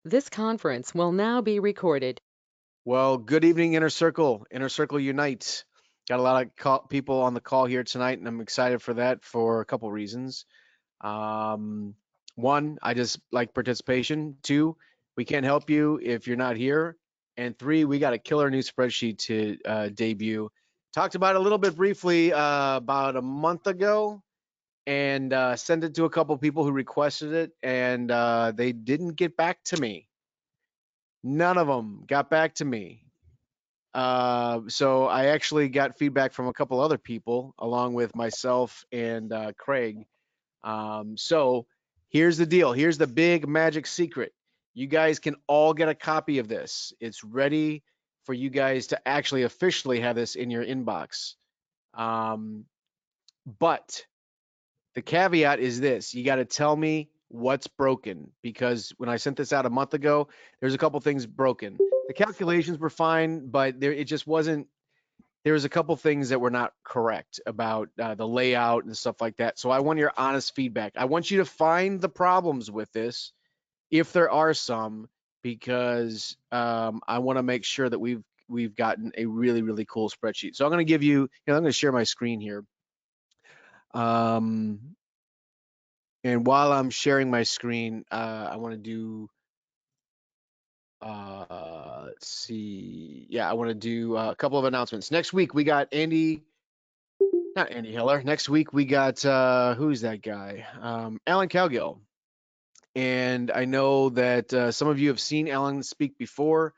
This conference will now be recorded. Well, good evening, Inner Circle. Inner Circle Unite. Got a lot of people on the call here tonight, and I'm excited for that for a couple reasons. Um, One, I just like participation. Two, we can't help you if you're not here. And three, we got a killer new spreadsheet to debut. Talked about it a little bit briefly about a month ago, and sent it to a couple people who requested it, and they didn't get back to me. None of them got back to me. So I actually got feedback from a couple other people, along with myself and Craig. So here's the deal. Here's the big magic secret. You guys can all get a copy of this. It's ready for you guys to actually officially have this in your inbox. Um, but the caveat is this: you got to tell me what's broken, because when I sent this out a month ago, there's a couple things broken. The calculations were fine, but it just wasn't. There was a couple things that were not correct about the layout and stuff like that. So I want your honest feedback. I want you to find the problems with this, if there are some, because I want to make sure that we've gotten a really cool spreadsheet. So I'm going to give you, I'm going to share my screen here. Um, and while I'm sharing my screen, I want to do, let's see. Yeah, I want to do a couple of announcements. Next week, we got not Andy Hiller. Next week, we got, who's that guy? Alan Cowgill. And I know that some of you have seen Alan speak before.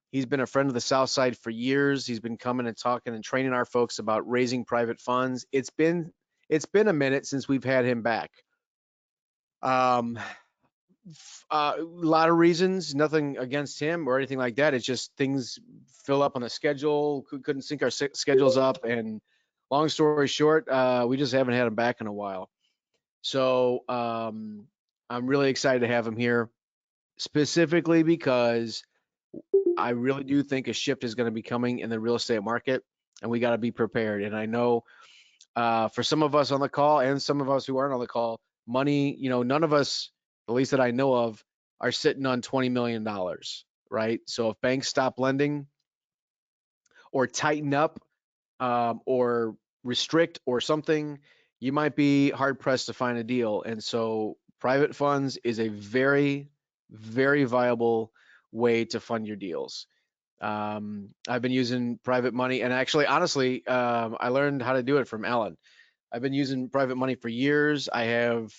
He's been a friend of the South Side for years. He's been coming and talking and training our folks about raising private funds. It's been a minute since we've had him back. Um, a lot of reasons, nothing against him or anything like that. It's just things fill up on the schedule. Couldn't sync our schedules up, and long story short, we just haven't had him back in a while. So I'm really excited to have him here, specifically because I really do think a shift is going to be coming in the real estate market, and we got to be prepared. And I know for some of us on the call and some of us who aren't on the call, money, none of us, at least that I know of, are sitting on $20 million, right? So if banks stop lending or tighten up or restrict or something, you might be hard pressed to find a deal. And so private funds is a very viable way to fund your deals. I've been using private money, and actually, honestly, I learned how to do it from Alan. I've been using private money for years. I have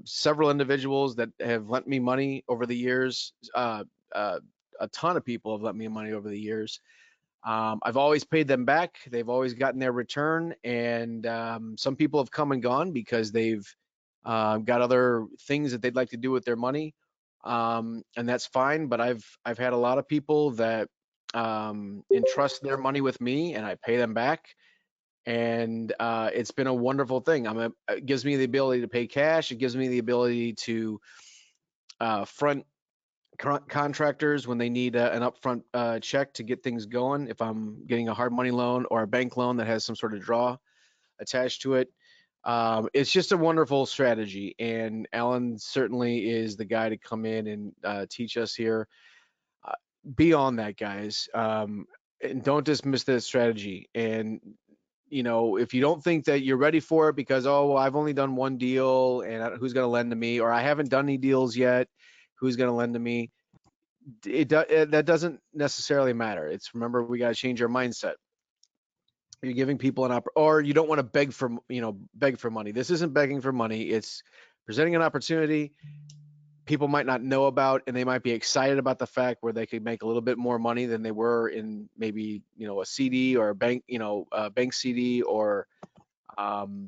several individuals that have lent me money over the years. A ton of people have lent me money over the years. I've always paid them back. They've always gotten their return, and some people have come and gone because they've got other things that they'd like to do with their money, and that's fine. But I've had a lot of people that entrust their money with me, and I pay them back, and it's been a wonderful thing. It gives me the ability to pay cash. It gives me the ability to front contractors when they need an upfront check to get things going. If I'm getting a hard money loan or a bank loan that has some sort of draw attached to it, it's just a wonderful strategy. And Alan certainly is the guy to come in and teach us here. Uh, Beyond that, guys, and don't dismiss that strategy. And if you don't think that you're ready for it because, oh, well, I've only done one deal and who's going to lend to me, or I haven't done any deals yet, who's going to lend to me? That doesn't necessarily matter. It's, remember, we got to change our mindset. You're giving people or you don't want to beg for money. This isn't begging for money. It's presenting an opportunity people might not know about, and they might be excited about the fact where they could make a little bit more money than they were in maybe a CD or a bank, a bank CD, or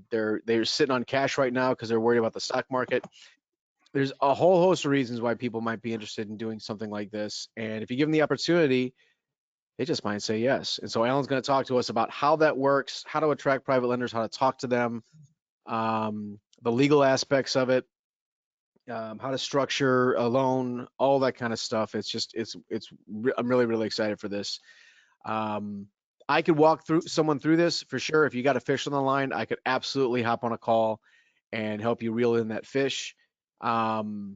they're sitting on cash right now because they're worried about the stock market. There's a whole host of reasons why people might be interested in doing something like this, and if you give them the opportunity, they just might say yes. And so Alan's going to talk to us about how that works, how to attract private lenders, how to talk to them, the legal aspects of it, how to structure a loan, all that kind of stuff. I'm really excited for this. Um, I could walk through someone through this for sure. If you got a fish on the line, I could absolutely hop on a call and help you reel in that fish. Um,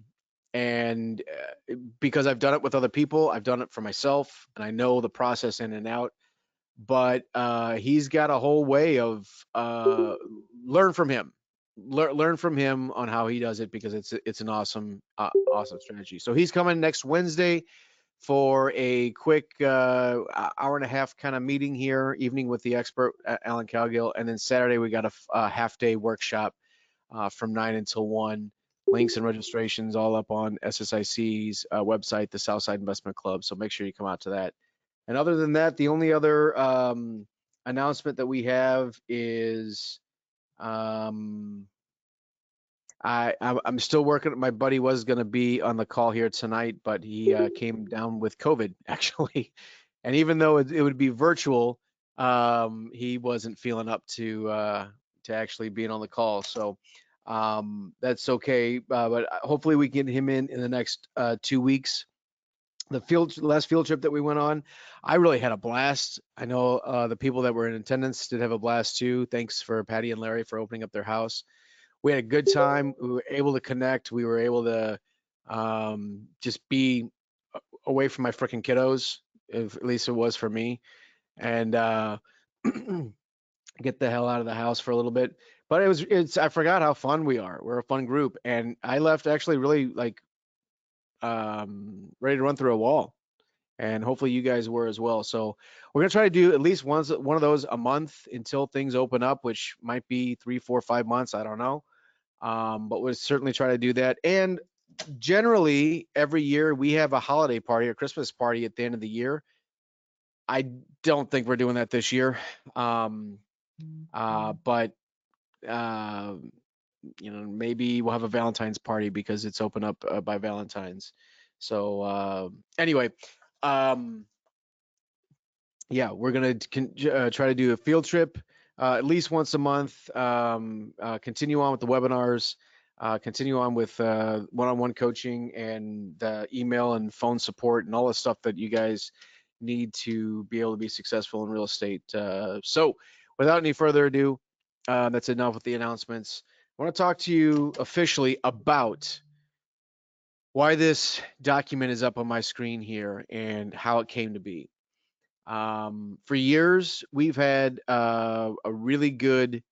And because I've done it with other people, I've done it for myself, and I know the process in and out. But he's got a whole way of learn from him. Learn from him on how he does it, because it's an awesome strategy. So he's coming next Wednesday for a quick hour and a half kind of meeting here, evening with the expert Alan Cowgill, and then Saturday we got a half day workshop from 9 until 1. Links and registrations all up on SSIC's website, the Southside Investment Club. So make sure you come out to that. And other than that, the only other announcement that we have is um, I'm still working. My buddy was going to be on the call here tonight, but he came down with COVID actually. And even though it would be virtual, he wasn't feeling up to actually being on the call. So that's okay. But hopefully we get him in the next 2 weeks. The last field trip that we went on, I really had a blast. I know the people that were in attendance did have a blast too. Thanks for Patty and Larry for opening up their house. We had a good time. We were able to connect. We were able to just be away from my freaking kiddos, at least it was for me, and get the hell out of the house for a little bit. But I forgot how fun we are. We're a fun group, and I left actually really like ready to run through a wall, and hopefully you guys were as well. So we're gonna try to do at least one of those a month until things open up, which might be 3, 4, 5 months. I don't know. But we'll certainly try to do that. And generally, every year we have a holiday party, a Christmas party at the end of the year. I don't think we're doing that this year. Um, but uh, maybe we'll have a Valentine's party because it's open up by Valentine's. So anyway, um, yeah, we're gonna try to do a field trip at least once a month. Continue on with the webinars. Continue on with one-on-one coaching and the email and phone support and all the stuff that you guys need to be able to be successful in real estate. So, without any further ado, that's enough with the announcements. I want to talk to you officially about why this document is up on my screen here and how it came to be. For years, we've had a really good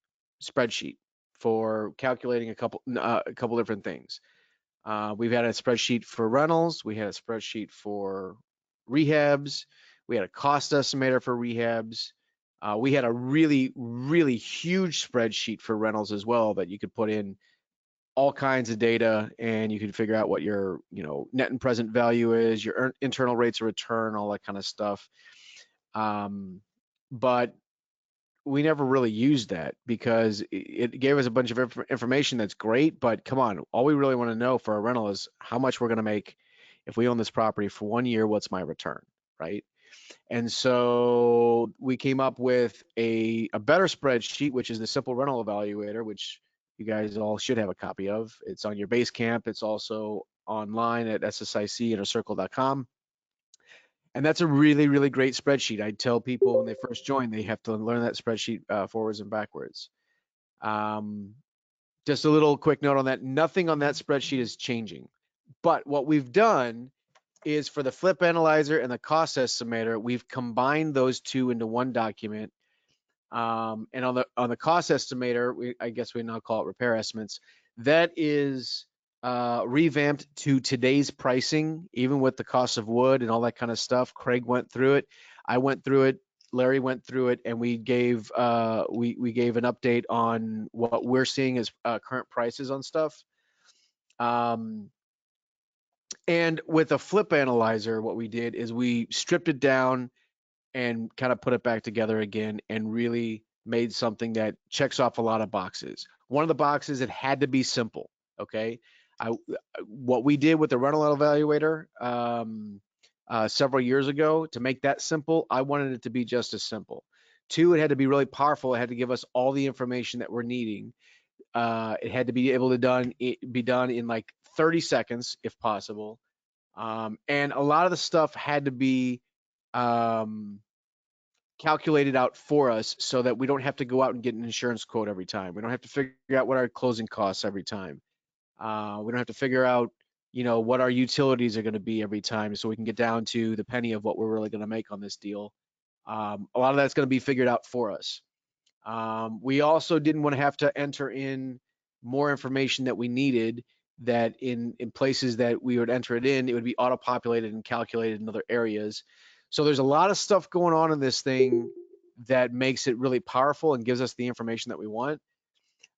spreadsheet for calculating a couple different things. We've had a spreadsheet for rentals. We had a spreadsheet for rehabs. We had a cost estimator for rehabs. We had a really huge spreadsheet for rentals as well that you could put in all kinds of data, and you could figure out what your net and present value is, your internal rates of return, all that kind of stuff. But we never really used that because it gave us a bunch of information that's great, but come on, all we really want to know for a rental is how much we're going to make if we own this property for 1 year. What's my return, right? And so we came up with a better spreadsheet, which is the simple rental evaluator, which you guys all should have a copy of. It's on your Basecamp. It's also online at ssicinnercircle.com. And that's a really great spreadsheet. I tell people when they first join, they have to learn that spreadsheet forwards and backwards. Um, just a little quick note on that. Nothing on that spreadsheet is changing. But what we've done is for the flip analyzer and the cost estimator, we've combined those two into one document. And on the cost estimator, I guess we now call it repair estimates. That is revamped to today's pricing, even with the cost of wood and all that kind of stuff. Craig went through it. I went through it. Larry went through it, and we gave we gave an update on what we're seeing as current prices on stuff. And with a flip analyzer, what we did is we stripped it down and kind of put it back together again and really made something that checks off a lot of boxes. One of the boxes, it had to be simple. Okay. What we did with the rental evaluator several years ago to make that simple, I wanted it to be just as simple. Two, it had to be really powerful. It had to give us all the information that we're needing. It had to be able to be done in like 30 seconds if possible. And a lot of the stuff had to be um, calculated out for us so that we don't have to go out and get an insurance quote every time. We don't have to figure out what our closing costs every time. We don't have to figure out, what our utilities are going to be every time, so we can get down to the penny of what we're really going to make on this deal. A lot of that's going to be figured out for us. We also didn't want to have to enter in more information that we needed, that in places that we would enter it in, it would be auto-populated and calculated in other areas. So there's a lot of stuff going on in this thing that makes it really powerful and gives us the information that we want.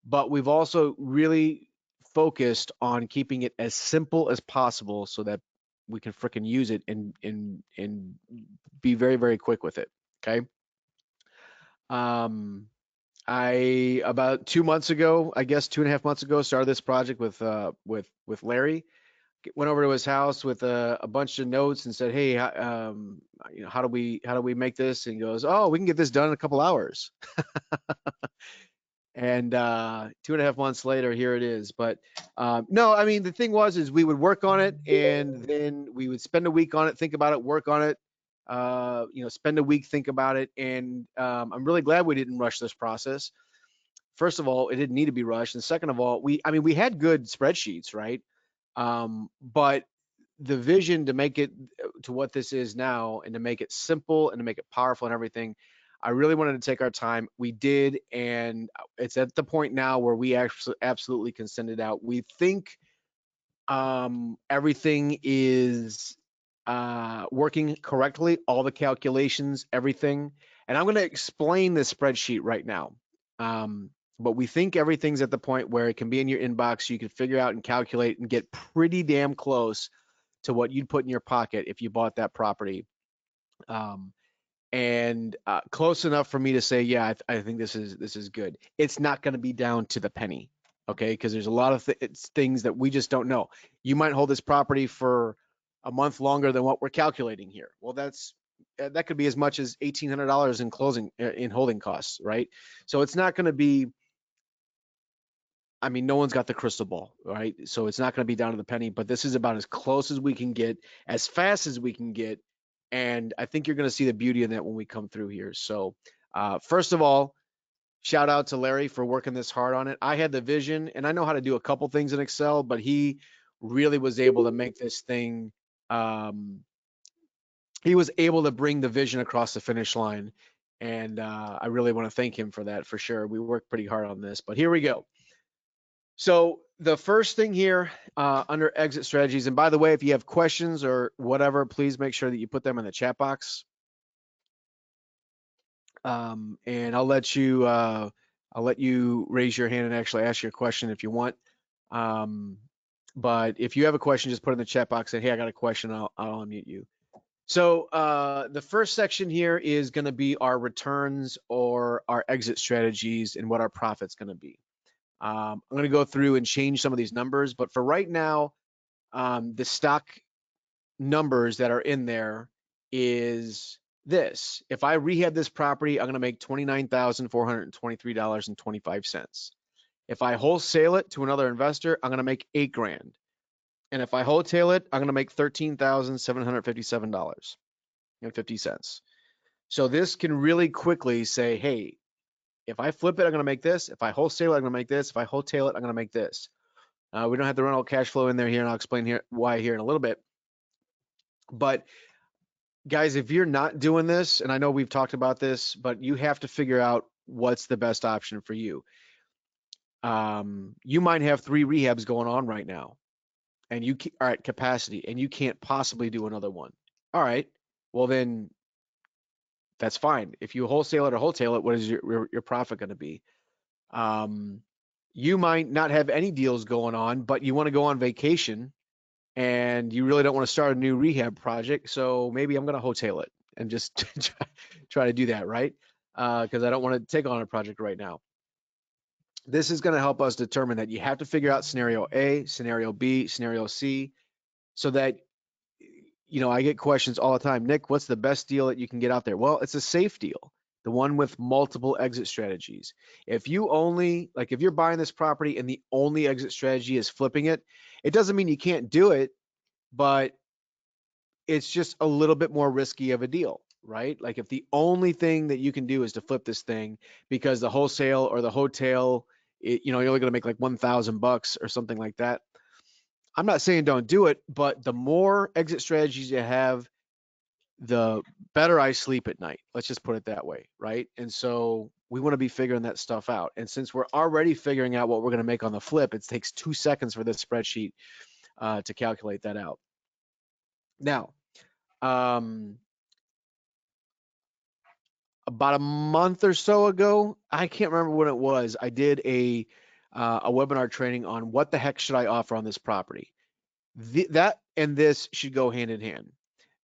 But we've also really focused on keeping it as simple as possible so that we can fricking use it and be very, very quick with it. Okay. Um, I about 2 months ago, I guess 2.5 months ago, started this project with Larry. Went over to his house with a bunch of notes and said, "Hey, how do we make this?" And he goes, "Oh, we can get this done in a couple hours." And 2.5 months later, here it is. But no, I mean, the thing is we would work on it, and then we would spend a week on it, think about it, work on it. Spend a week, think about it, and I'm really glad we didn't rush this process. First of all, it didn't need to be rushed, and second of all, we had good spreadsheets, right? But the vision to make it to what this is now, and to make it simple and to make it powerful and everything, I really wanted to take our time. We did, and it's at the point now where we actually absolutely can send it out. We think everything is working correctly, all the calculations, everything. And I'm going to explain this spreadsheet right now. But we think everything's at the point where it can be in your inbox, so you can figure out and calculate and get pretty damn close to what you'd put in your pocket if you bought that property. Um, and close enough for me to say, yeah, I think this is good. It's not going to be down to the penny, okay? Because there's a lot of things that we just don't know. You might hold this property for a month longer than what we're calculating here. Well, that could be as much as $1,800 in closing in holding costs, right? So it's not going to be. I mean, no one's got the crystal ball, right? So it's not going to be down to the penny, but this is about as close as we can get, as fast as we can get. And I think you're going to see the beauty in that when we come through here. So, first of all, shout out to Larry for working this hard on it. I had the vision, and I know how to do a couple things in Excel, but he really was able to make this thing. Um, he was able to bring the vision across the finish line. And I really want to thank him for that, for sure. We worked pretty hard on this, but here we go. So the first thing here under exit strategies, and by the way, if you have questions or whatever, please make sure that you put them in the chat box. And I'll let you raise your hand and actually ask your question if you want. But if you have a question, just put it in the chat box and, hey, I got a question, I'll unmute you. So the first section here is going to be our returns or our exit strategies and what our profit's going to be. I'm going to go through and change some of these numbers, but for right now, the stock numbers that are in there is this. If I rehab this property, I'm going to make $29,423.25. If I wholesale it to another investor, I'm going to make $8,000. And if I wholesale it, I'm going to make $13,757.50. So this can really quickly say, hey, if I flip it, I'm going to make this. If I wholesale it, I'm going to make this. If I wholesale it, I'm going to make this. We don't have the rental cash flow in there here, and I'll explain here why here in a little bit. But guys, if you're not doing this, and I know we've talked about this, but you have to figure out what's the best option for you. You might have 3 rehabs going on right now, and you are at capacity, and you can't possibly do another one. All right, well then that's fine. If you wholesale it or wholesale it, what is your profit going to be? You might not have any deals going on, but you want to go on vacation and you really don't want to start a new rehab project. So maybe I'm going to wholesale it and just try to do that, right? Because I don't want to take on a project right now. This is going to help us determine that you have to figure out scenario A, scenario B, scenario C, so that, I get questions all the time. Nick, what's the best deal that you can get out there? Well, it's a safe deal, the one with multiple exit strategies. If you're buying this property and the only exit strategy is flipping it, it doesn't mean you can't do it, but it's just a little bit more risky of a deal, right? Like if the only thing that you can do is to flip this thing because the wholesale or the hotel, you're only going to make like $1,000 or something like that. I'm not saying don't do it, but the more exit strategies you have, the better I sleep at night. Let's just put it that way, right? And so we want to be figuring that stuff out. And since we're already figuring out what we're going to make on the flip, it takes 2 seconds for this spreadsheet to calculate that out. Now, um, about a month or so ago, I can't remember when it was, I did a webinar training on what the heck should I offer on this property. That and this should go hand in hand,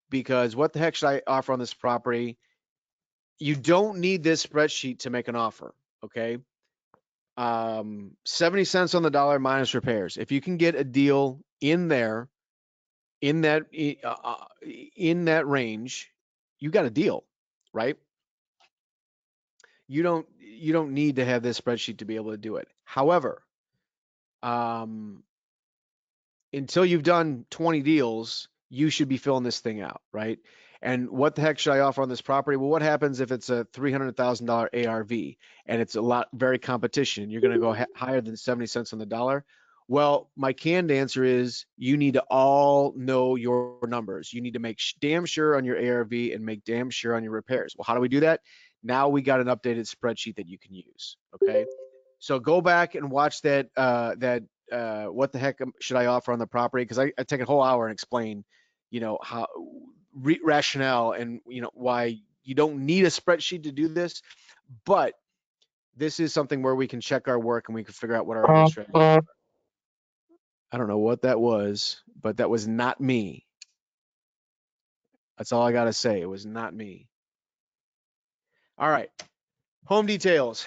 because what the heck should I offer on this property? You don't need this spreadsheet to make an offer, okay? 70 cents on the dollar minus repairs. If you can get a deal in there, in that in that range, you got a deal, right? You don't need to have this spreadsheet to be able to do it. However, um, until you've done 20 deals, you should be filling this thing out, right? And what the heck should I offer on this property? Well, what happens if it's a $300,000 ARV and it's a lot, very competition? You're going to go higher than 70 cents on the dollar. Well, my canned answer is you need to all know your numbers. You need to make damn sure on your ARV and make damn sure on your repairs. Well, how do we do that? Now we got an updated spreadsheet that you can use. Okay. So go back and watch that what the heck should I offer on the property? Because I take a whole hour and explain, how rationale and why you don't need a spreadsheet to do this, but this is something where we can check our work and we can figure out what our exit strategies are. I don't know what that was, but that was not me. That's all I got to say. It was not me. All right. Home details.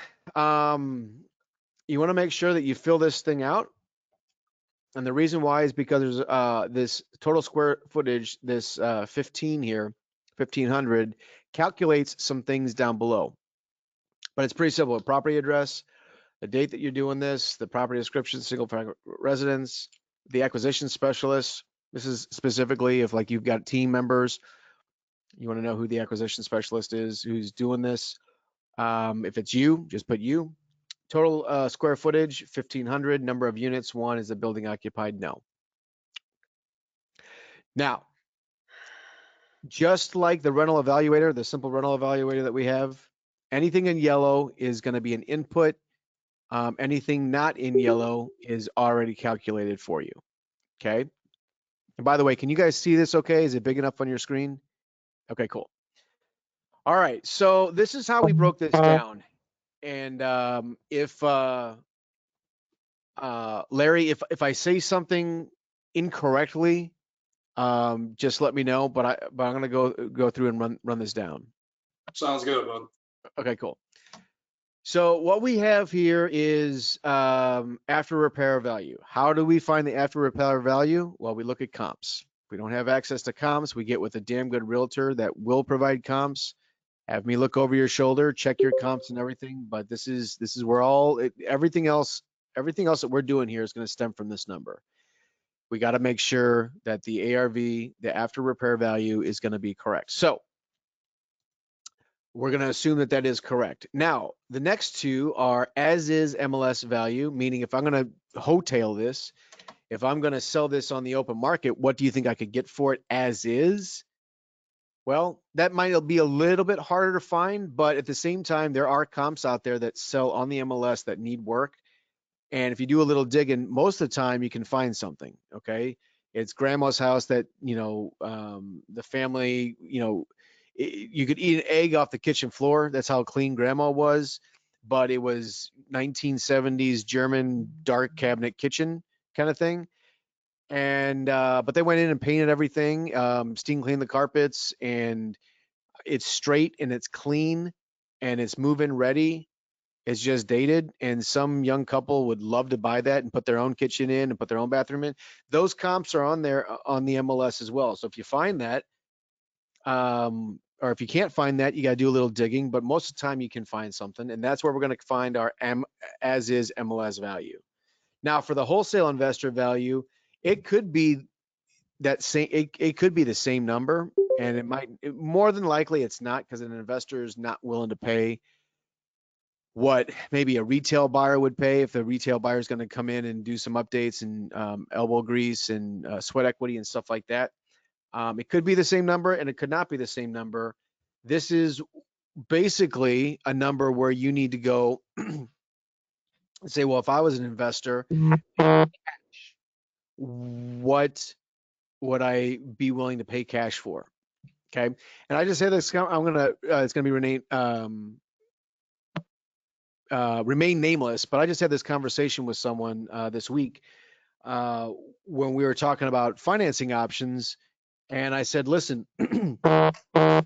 You want to make sure that you fill this thing out. And the reason why is because there's this total square footage, this 15 here, 1500, calculates some things down below. But it's pretty simple. A property address, the date that you're doing this, the property description, single family residence, the acquisition specialist. This is specifically if like you've got team members, you want to know who the acquisition specialist is, who's doing this. If it's you, just put you. Total square footage, 1500. Number of units, 1. Is the building occupied? No. Now, just like the rental evaluator, the simple rental evaluator that we have, anything in yellow is going to be an input. Anything not in yellow is already calculated for you. Okay. And by the way, can you guys see this okay? Is it big enough on your screen? Okay, cool. All right. So this is how we broke this down. And if Larry, if I say something incorrectly, just let me know. But I'm gonna go through and run this down. Sounds good, bud. Okay, cool. So what we have here is after repair value. How do we find the after repair value? Well, we look at comps. If we don't have access to comps, we get with a damn good realtor that will provide comps. Have me look over your shoulder, check your comps and everything. But this is where everything else that we're doing here is going to stem from this number. We got to make sure that the ARV, the after repair value, is going to be correct. So we're going to assume that is correct. Now, the next two are as is MLS value, meaning if I'm going to hotel this, if I'm going to sell this on the open market, what do you think I could get for it as is? Well, that might be a little bit harder to find, but at the same time, there are comps out there that sell on the MLS that need work. And if you do a little digging, most of the time you can find something, okay? It's grandma's house that, the family, you could eat an egg off the kitchen floor. That's how clean grandma was. But it was 1970s German dark cabinet kitchen kind of thing. And but they went in and painted everything, steam cleaned the carpets, and it's straight and it's clean and it's move-in ready. It's just dated, and some young couple would love to buy that and put their own kitchen in and put their own bathroom in. Those comps are on there on the MLS as well. So if you find that, or if you can't find that, you got to do a little digging, but most of the time you can find something, and that's where we're going to find our as is MLS value. Now for the wholesale investor value, it could be that same, it could be the same number, and more than likely it's not, because an investor is not willing to pay what maybe a retail buyer would pay if the retail buyer is going to come in and do some updates and elbow grease and sweat equity and stuff like that. It could be the same number and it could not be the same number. This is basically a number where you need to go and say, well, if I was an investor, what would I be willing to pay cash for? Okay. And I just say this, I'm going to, it's going to be renamed, remain nameless, but I just had this conversation with someone this week uh, when we were talking about financing options. And I said, listen, I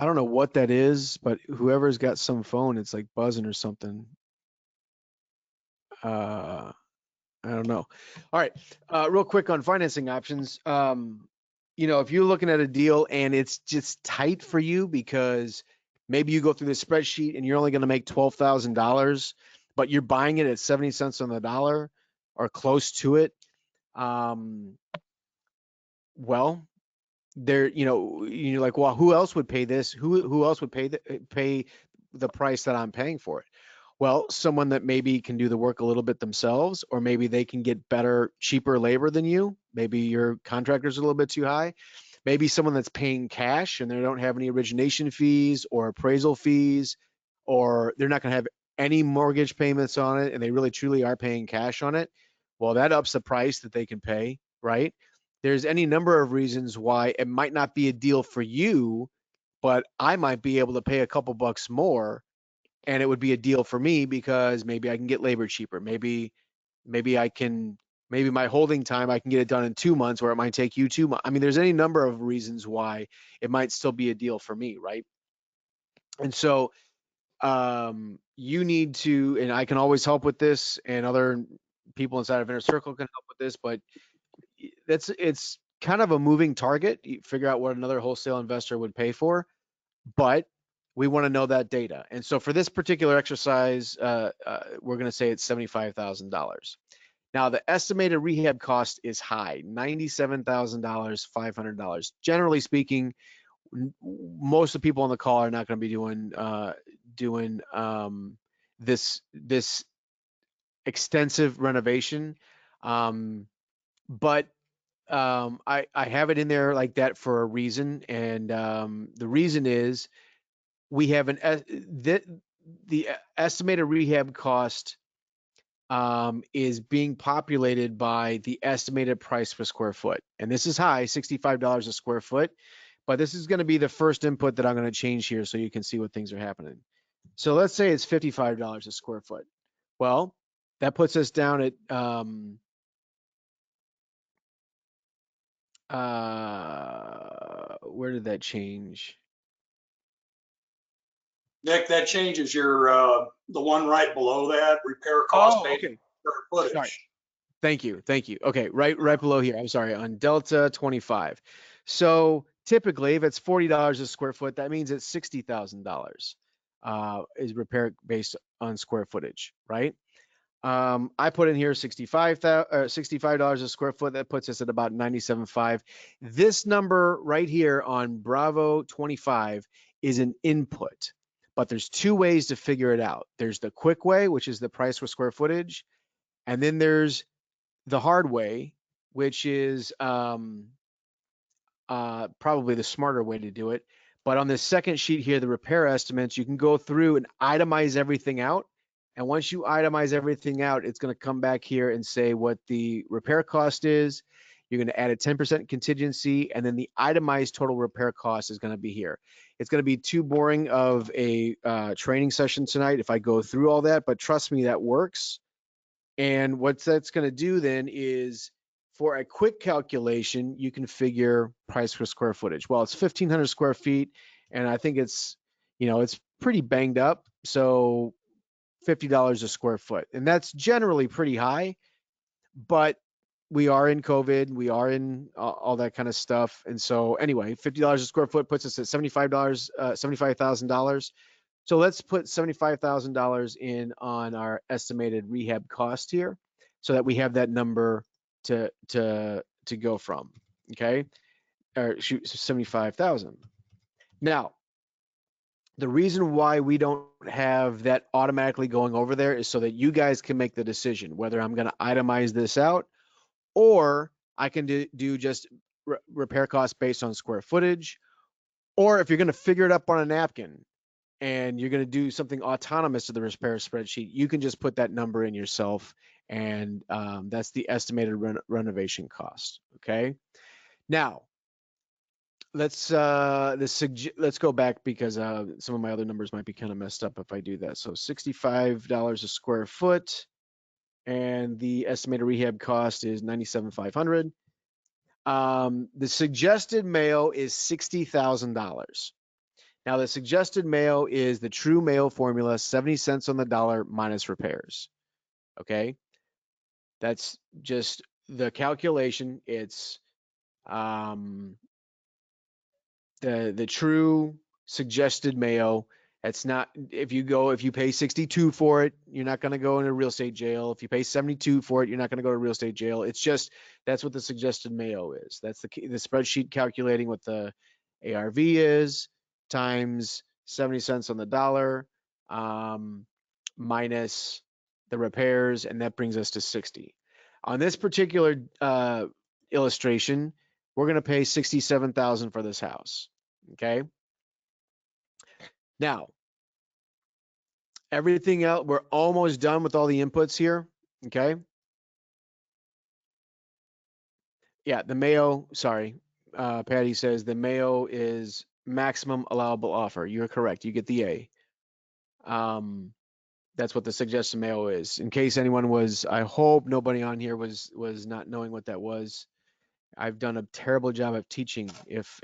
don't know what that is, but whoever's got some phone, it's like buzzing or something. Uh, I don't know. All right. Real quick on financing options. If you're looking at a deal and it's just tight for you because maybe you go through the spreadsheet and you're only going to make $12,000, but you're buying it at 70 cents on the dollar or close to it. Um, well, you're like, well, who else would pay this? Who else would pay the price that I'm paying for it? Well, someone that maybe can do the work a little bit themselves, or maybe they can get better, cheaper labor than you. Maybe your contractor's a little bit too high. Maybe someone that's paying cash and they don't have any origination fees or appraisal fees, or they're not going to have any mortgage payments on it and they really truly are paying cash on it. Well, that ups the price that they can pay, right? There's any number of reasons why it might not be a deal for you, but I might be able to pay a couple bucks more and it would be a deal for me because maybe I can get labor cheaper. Maybe I can maybe my holding time I can get it done in 2 months where it might take you 2 months. I mean, there's any number of reasons why it might still be a deal for me, right? And so you need to, and I can always help with this, and other people inside of Inner Circle can help with this, but it's kind of a moving target. You figure out what another wholesale investor would pay for, but we want to know that data. And so for this particular exercise, we're going to say it's $75,000. Now the estimated rehab cost is high, $97,000, $500. Generally speaking, most of the people on the call are not going to be doing this extensive renovation, but I have it in there like that for a reason, and the reason is we have the estimated rehab cost is being populated by the estimated price per square foot. And this is high, $65 a square foot, but this is going to be the first input that I'm going to change here so you can see what things are happening. So let's say it's $55 a square foot. Well, that puts us down at where did that change? Nick, that changes your the one right below that repair cost Oh, paid okay. per Sorry. footage. Thank you. Thank you. Okay, right below here. I'm sorry, on Delta 25. So typically, if it's $40 a square foot, that means it's $60,000 is repair based on square footage, right? I put in here $65 a square foot. That puts us at about 97.5. This number right here on Bravo 25 is an input, but there's two ways to figure it out. There's the quick way, which is the price per square footage, and then there's the hard way, which is probably the smarter way to do it. But on this second sheet here, the repair estimates, you can go through and itemize everything out. And once you itemize everything out, it's going to come back here and say what the repair cost is. You're going to add a 10% contingency, and then the itemized total repair cost is going to be here. It's going to be too boring of a training session tonight if I go through all that, but trust me, that works. And what that's going to do then is for a quick calculation, you can figure price per square footage. Well, it's 1,500 square feet, and I think it's pretty banged up. So $50 a square foot. And that's generally pretty high, but we are in COVID, we are in all that kind of stuff. And so anyway, $50 a square foot puts us at $75,000. So let's put $75,000 in on our estimated rehab cost here so that we have that number to go from. Okay. Or shoot, 75,000. Now, The reason why we don't have that automatically going over there is so that you guys can make the decision whether I'm going to itemize this out, or I can do just repair costs based on square footage, or if you're going to figure it up on a napkin and you're going to do something autonomous to the repair spreadsheet, you can just put that number in yourself, and that's the estimated renovation cost. Okay. Now let's go back because some of my other numbers might be kind of messed up if I do that. So $65 a square foot, and the estimated rehab cost is $97,500. The suggested mayo is $60,000. Now, the suggested mayo is the true mayo formula, 70 cents on the dollar minus repairs. Okay. That's just the calculation. It's the true suggested mayo. That's not, if you pay 62 for it, you're not going to go into real estate jail. If you pay 72 for it, you're not going to go to real estate jail. It's just, that's what the suggested mayo is. That's the spreadsheet calculating what the ARV is times 70 cents on the dollar, minus the repairs, and that brings us to 60. On this particular illustration, we're going to pay $67,000 for this house. Okay. Now, everything else, we're almost done with all the inputs here. Okay. Yeah, the mayo, sorry. Patty says the mayo is maximum allowable offer. You're correct. You get the A. That's what the suggested mayo is. In case anyone was, I hope nobody on here was not knowing what that was. I've done a terrible job of teaching if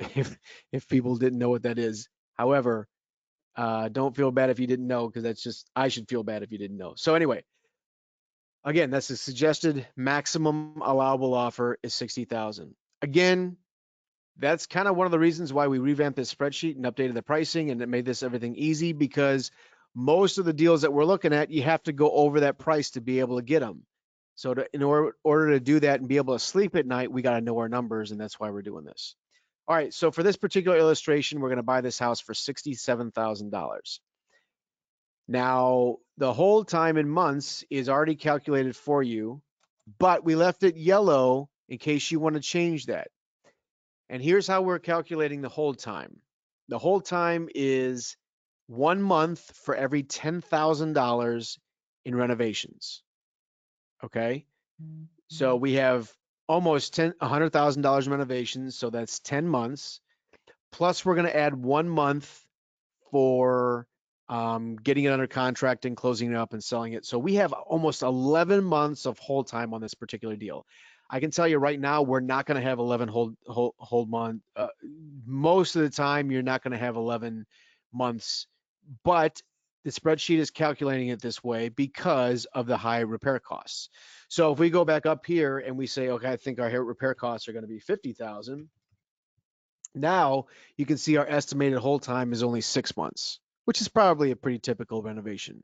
if people didn't know what that is. However, don't feel bad if you didn't know, because that's just, I should feel bad if you didn't know. So anyway, again, that's the suggested maximum allowable offer is 60,000. Again, that's kind of one of the reasons why we revamped this spreadsheet and updated the pricing, and it made this everything easy, because most of the deals that we're looking at, you have to go over that price to be able to get them. So in order to do that and be able to sleep at night, we got to know our numbers, and that's why we're doing this. All right, so for this particular illustration, we're going to buy this house for $67,000. Now, the hold time in months is already calculated for you, but we left it yellow in case you want to change that. And here's how we're calculating the hold time. The hold time is 1 month for every $10,000 in renovations. Okay. So we have almost $100,000 in renovations. So that's 10 months. Plus, we're going to add 1 month for getting it under contract and closing it up and selling it. So we have almost 11 months of hold time on this particular deal. I can tell you right now, we're not going to have 11 hold month. Most of the time, you're not going to have 11 months, but the spreadsheet is calculating it this way because of the high repair costs. So if we go back up here and we say, okay, I think our repair costs are going to be 50,000. Now you can see our estimated hold time is only 6 months, which is probably a pretty typical renovation.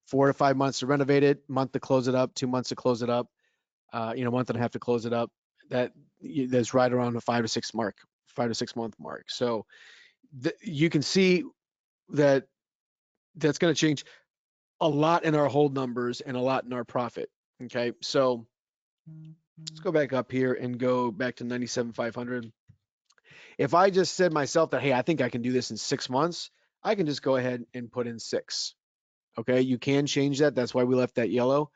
4 to 5 months to renovate it, month to close it up, 2 months to close it up, month and a half to close it up. That's right around the 5 to 6 month mark. So you can see that that's going to change a lot in our hold numbers and a lot in our profit. Okay, so let's go back up here and go back to 97,500. If I just said myself that, hey, I think I can do this in 6 months, I can just go ahead and put in 6. Okay, you can change that. That's why we left that yellow.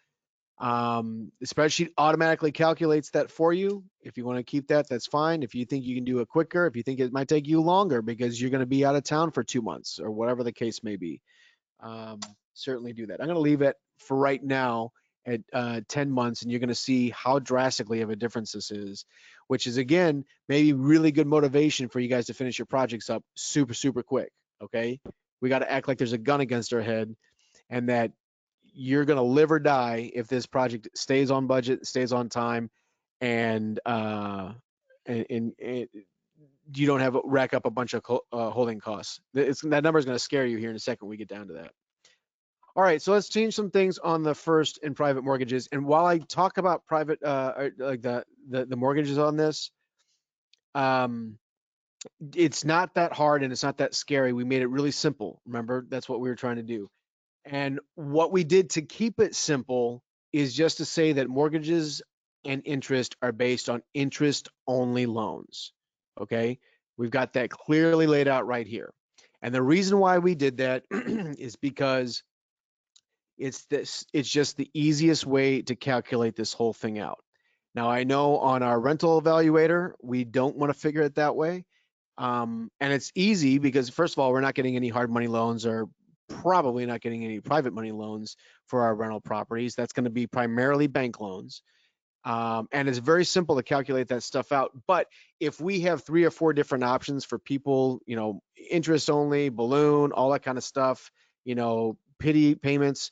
The spreadsheet automatically calculates that for you. If you want to keep that, that's fine. If you think you can do it quicker, if you think it might take you longer because you're going to be out of town for 2 months or whatever the case may be, certainly do that. I'm going to leave it for right now at 10 months, and you're going to see how drastically of a difference this is, which is, again, maybe really good motivation for you guys to finish your projects up super, super quick. Okay. We got to act like there's a gun against our head, and that you're going to live or die if this project stays on budget, stays on time, and you don't have rack up a bunch of holding costs. That number is going to scare you here in a second when we get down to that. All right, so let's change some things on the first and private mortgages. And while I talk about private, like the mortgages on this, It's not that hard and it's not that scary. We made it really simple. Remember, that's what we were trying to do. And what we did to keep it simple is just to say that mortgages and interest are based on interest only loans. Okay. We've got that clearly laid out right here. And the reason why we did that is because it's just the easiest way to calculate this whole thing out. Now, I know on our rental evaluator, we don't want to figure it that way. And it's easy because, first of all, we're not getting any hard money loans or probably not getting any private money loans for our rental properties. That's going to be primarily bank loans. And it's very simple to calculate that stuff out. But if we have 3 or 4 different options for people, interest only, balloon, all that kind of stuff, pity payments,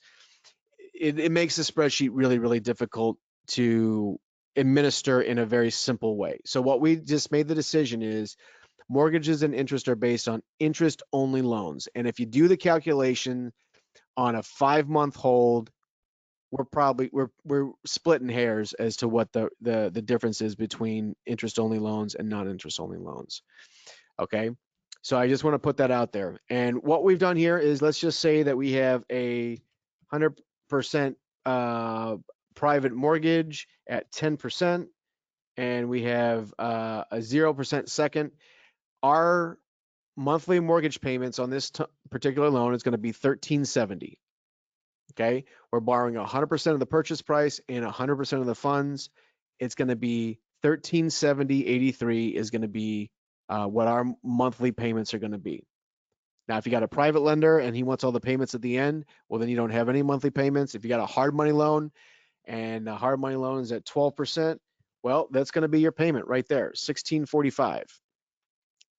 it makes the spreadsheet really, really difficult to administer in a very simple way. So what we just made the decision is mortgages and interest are based on interest only loans. And if you do the calculation on a 5-month hold, we're splitting hairs as to what the difference is between interest only loans and non-interest only loans. Okay. So I just want to put that out there. And what we've done here is, let's just say that we have a 100% private mortgage at 10%, and we have a 0% second. Our monthly mortgage payments on this particular loan is going to be $1,370. Okay, we're borrowing 100% of the purchase price and 100% of the funds. It's going to be $1,370.83 is going to be what our monthly payments are going to be. Now, if you got a private lender and he wants all the payments at the end, well, then you don't have any monthly payments. If you got a hard money loan and a hard money loan is at 12%, well, that's going to be your payment right there, $1,645.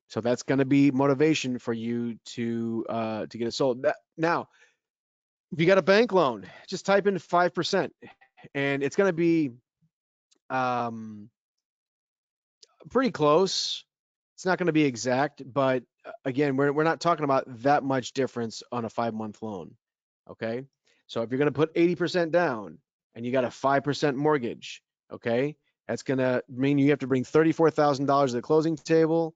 So that's going to be motivation for you to get it sold. Now, if you got a bank loan, just type in 5%, and it's going to be pretty close. It's not going to be exact, but again, we're not talking about that much difference on a 5-month loan. Okay, so if you're going to put 80% down and you got a 5% mortgage, okay, that's going to mean you have to bring $34,000 to the closing table,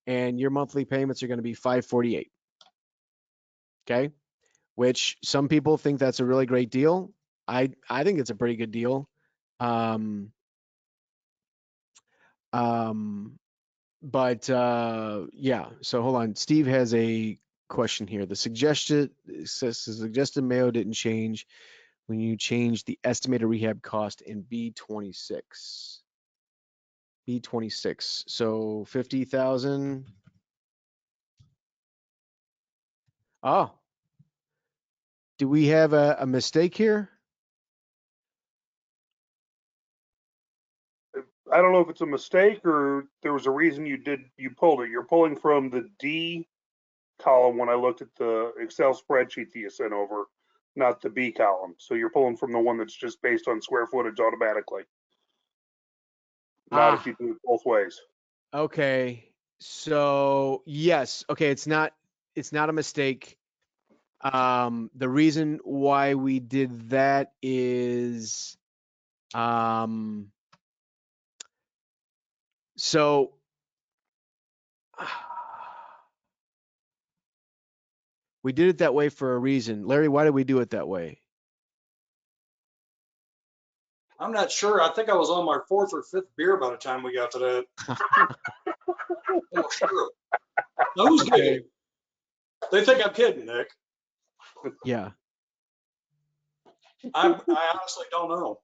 and your monthly payments are going to be $548. Okay, which some people think that's a really great deal. I think it's a pretty good deal. Yeah, so hold on. Steve has a question here. The suggested Mayo didn't change when you changed the estimated rehab cost in B26. B26. So 50,000. Oh, do we have a mistake here? I don't know if it's a mistake or there was a reason you pulled it. You're pulling from the D column when I looked at the Excel spreadsheet that you sent over, not the B column. So you're pulling from the one that's just based on square footage automatically. Not if you do it both ways. Okay. So yes. Okay, it's not a mistake. The reason why we did that is so we did it that way for a reason. Larry, why did we do it that way? I'm not sure. I think I was on my 4th or 5th beer by the time we got to that. Oh, sure. Now, who's kidding? They think I'm kidding, Nick. Yeah. I honestly don't know.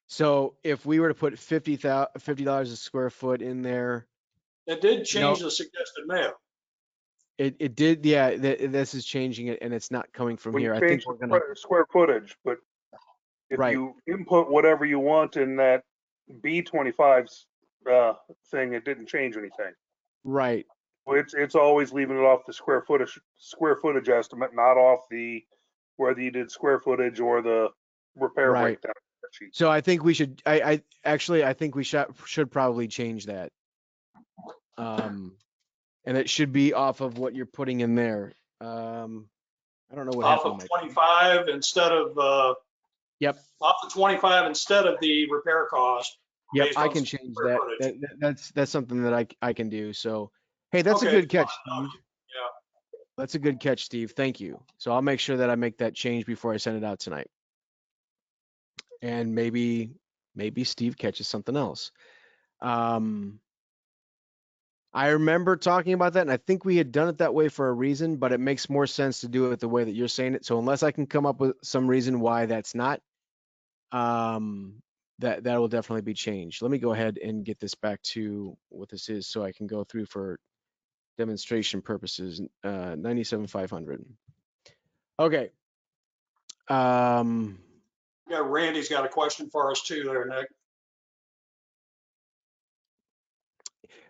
So if we were to put $50 a square foot in there, It did change the suggested mail. it did. Yeah, this is changing it, and it's not coming from here. I think we're gonna square footage, but if you input whatever you want in that B25 thing, it didn't change anything. Right. It's always leaving it off the square footage estimate, not off the whether you did square footage or the repair breakdown sheet. So I think we should. I think we should probably change that. And it should be off of what you're putting in there. I don't know what happened. Off of 25 instead of. Yep. Off of 25 instead of the repair cost. Yep, based I on can change square that. footage. That's something that I can do. So, hey, that's a Okay, good fine. catch, Steve. Yeah. That's a good catch, Steve. Thank you. So I'll make sure that I make that change before I send it out tonight. And maybe Steve catches something else. I remember talking about that, and I think we had done it that way for a reason, but it makes more sense to do it the way that you're saying it. So unless I can come up with some reason why that's not, that will definitely be changed. Let me go ahead and get this back to what this is so I can go through for demonstration purposes. 97,500. Okay. Yeah, Randy's got a question for us too there, Nick.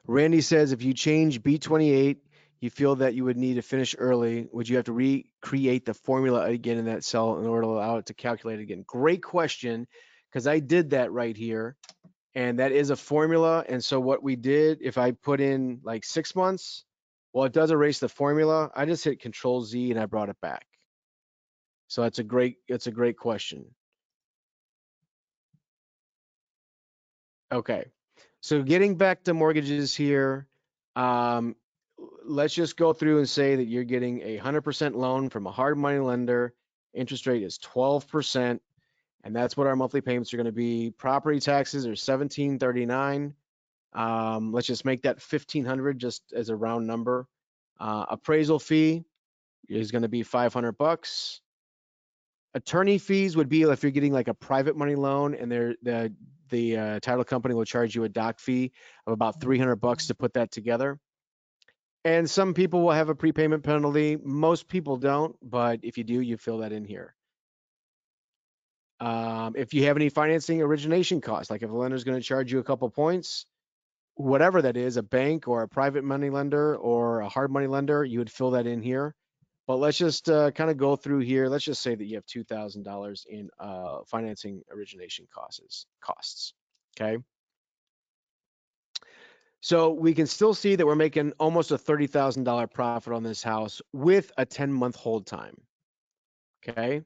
Randy says if you change B28, you feel that you would need to finish early. Would you have to recreate the formula again in that cell in order to allow it to calculate again? Great question, because I did that right here. And that is a formula. And so what we did, if I put in like 6 months, well, it does erase the formula. I just hit Control Z and I brought it back. So it's a great question. Okay. So getting back to mortgages here, let's just go through and say that you're getting a 100% loan from a hard money lender. Interest rate is 12%, and that's what our monthly payments are going to be. Property taxes are 1739. Let's just make that 1500 just as a round number. Appraisal fee is going to be $500. Attorney fees would be if you're getting like a private money loan and the title company will charge you a doc fee of about $300 to put that together. And some people will have a prepayment penalty. Most people don't, but if you do, you fill that in here. If you have any financing origination costs, like if a lender is going to charge you a couple points, whatever that is, a bank or a private money lender or a hard money lender, you would fill that in here. But let's just kind of go through here. Let's just say that you have $2,000 in financing origination costs. Okay. So we can still see that we're making almost a $30,000 profit on this house with a 10-month hold time. Okay.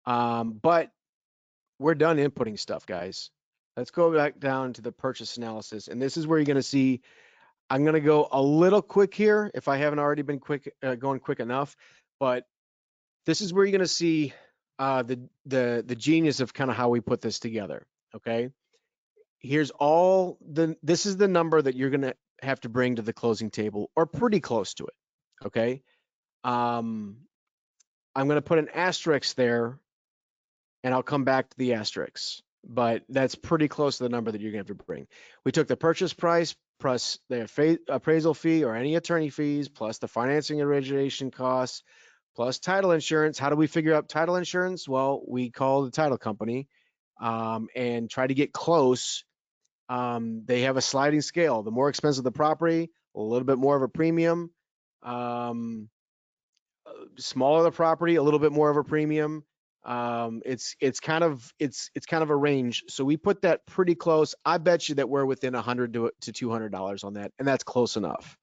But we're done inputting stuff, guys. Let's go back down to the purchase analysis. And this is where you're going to see, I'm going to go a little quick here if I haven't already been going quick enough, but this is where you're going to see the genius of kind of how we put this together. Okay. Here's this is the number that you're going to have to bring to the closing table or pretty close to it. Okay. I'm going to put an asterisk there and I'll come back to the asterisk, but that's pretty close to the number that you're going to have to bring. We took the purchase price plus the appraisal fee or any attorney fees plus the financing origination costs plus title insurance. How do we figure out title insurance? Well, we call the title company and try to get close. They have a sliding scale. The more expensive the property, a little bit more of a premium. Smaller the property, a little bit more of a premium. It's kind of a range. So we put that pretty close. I bet you that we're within $100 to $200 on that, and that's close enough.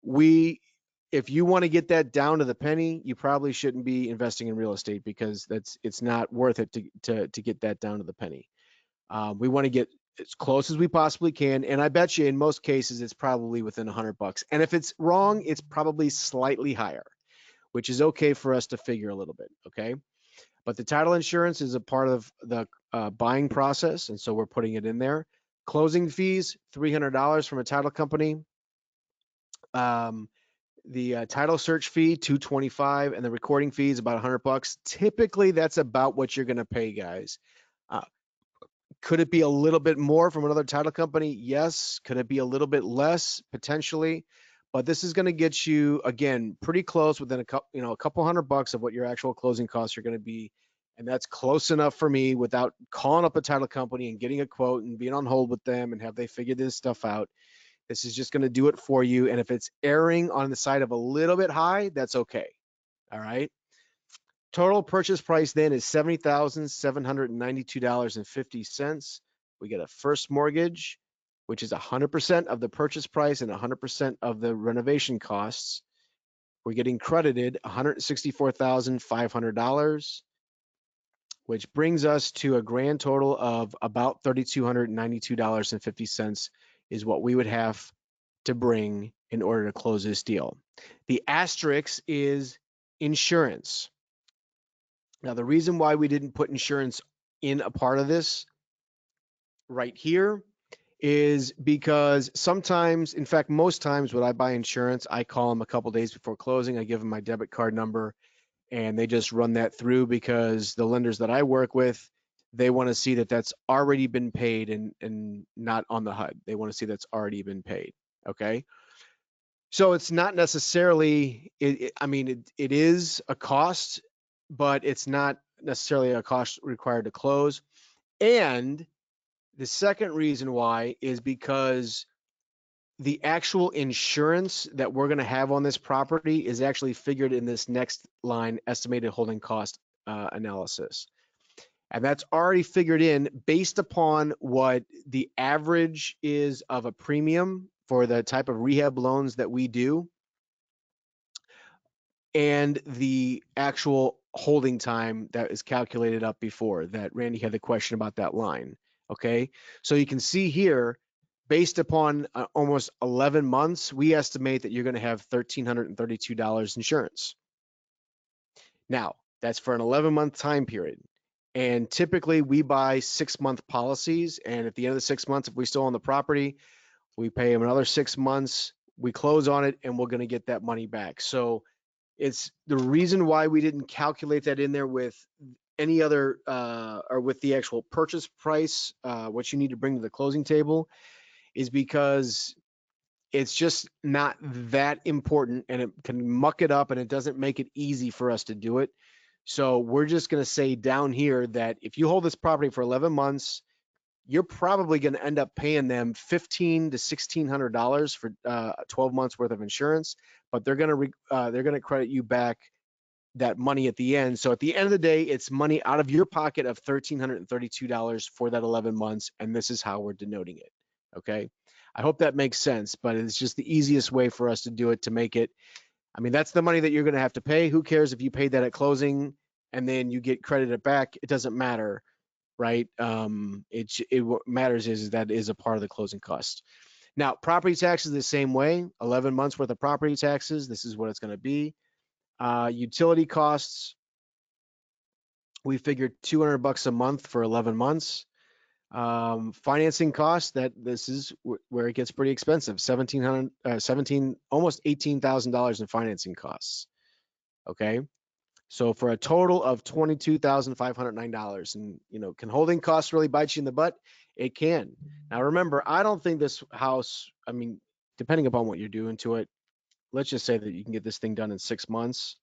If you want to get that down to the penny, you probably shouldn't be investing in real estate because it's not worth it to get that down to the penny. We want to get as close as we possibly can, and I bet you in most cases it's probably within $100. And if it's wrong, it's probably slightly higher, which is okay for us to figure a little bit. Okay, but the title insurance is a part of the buying process, and so we're putting it in there. Closing fees, $300 from a title company. The title search fee, $225, and the recording fee is about $100. Typically, that's about what you're going to pay, guys. Could it be a little bit more from another title company? Yes. Could it be a little bit less? Potentially. But this is going to get you, again, pretty close within a couple $100 of what your actual closing costs are going to be. And that's close enough for me without calling up a title company and getting a quote and being on hold with them and have they figured this stuff out. This is just going to do it for you. And if it's erring on the side of a little bit high, that's okay. All right. Total purchase price then is $70,792.50. We get a first mortgage, which is 100% of the purchase price and 100% of the renovation costs. We're getting credited $164,500. which brings us to a grand total of about $3,292.50 is what we would have to bring in order to close this deal. The asterisk is insurance. Now, the reason why we didn't put insurance in a part of this right here is because sometimes, in fact, most times when I buy insurance, I call them a couple days before closing. I give them my debit card number and they just run that through because the lenders that I work with, they want to see that that's already been paid and not on the HUD. They want to see that's already been paid. Okay. So it's not necessarily, I mean, it is a cost, but it's not necessarily a cost required to close. And the second reason why is because the actual insurance that we're going to have on this property is actually figured in this next line, estimated holding cost analysis. And that's already figured in based upon what the average is of a premium for the type of rehab loans that we do and the actual holding time that is calculated up before that. Randy had the question about that line. Okay. So you can see here, based upon almost 11 months, we estimate that you're going to have $1,332 insurance. Now, that's for an 11-month time period. And typically we buy 6-month policies. And at the end of the 6 months, if we still own the property, we pay them another 6 months, we close on it, and we're going to get that money back. So it's the reason why we didn't calculate that in there with any other or with the actual purchase price, what you need to bring to the closing table, is because it's just not that important and it can muck it up and it doesn't make it easy for us to do it. So we're just going to say down here that if you hold this property for 11 months, you're probably going to end up paying them $1,500 to $1,600 for 12 months worth of insurance, but they're going to credit you back that money at the end. So at the end of the day, it's money out of your pocket of $1,332 for that 11 months, and this is how we're denoting it. Okay, I hope that makes sense, but it's just the easiest way for us to do it to make it. I mean, that's the money that you're going to have to pay. Who cares if you paid that at closing and then you get credited back? It doesn't matter, right? What matters is that is a part of the closing cost. Now, property taxes the same way. 11 months worth of property taxes. This is what it's going to be. Utility costs. We figured $200 a month for 11 months. Financing costs, that this is where it gets pretty expensive. Almost $18,000 in financing costs. Okay. So for a total of $22,509, and can holding costs really bite you in the butt? It can. Now remember, I don't think this house, I mean, depending upon what you're doing to it, let's just say that you can get this thing done in 6 months.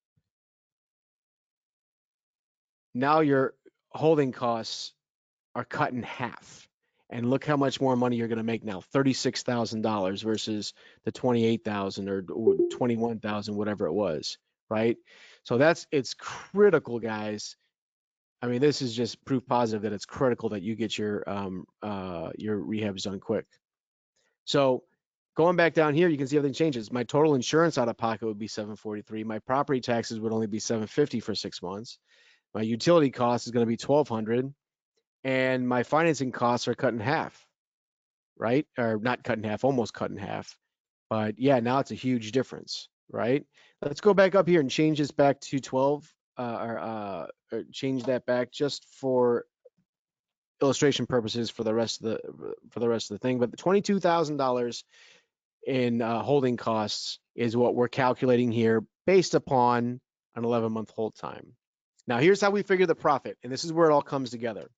Now your holding costs are cut in half. And look how much more money you're going to make now, $36,000 versus the $28,000 or $21,000, whatever it was, right? So it's critical, guys. I mean, this is just proof positive that it's critical that you get your rehabs done quick. So going back down here, you can see everything changes. My total insurance out of pocket would be $743. My property taxes would only be $750 for 6 months. My utility cost is going to be $1,200. And my financing costs are cut in half, right? Or not cut in half, almost cut in half. But yeah, now it's a huge difference, right? Let's go back up here and change this back to 12, or change that back just for illustration purposes for the rest of the thing. But the $22,000 in holding costs is what we're calculating here based upon an 11-month hold time. Now here's how we figure the profit, and this is where it all comes together.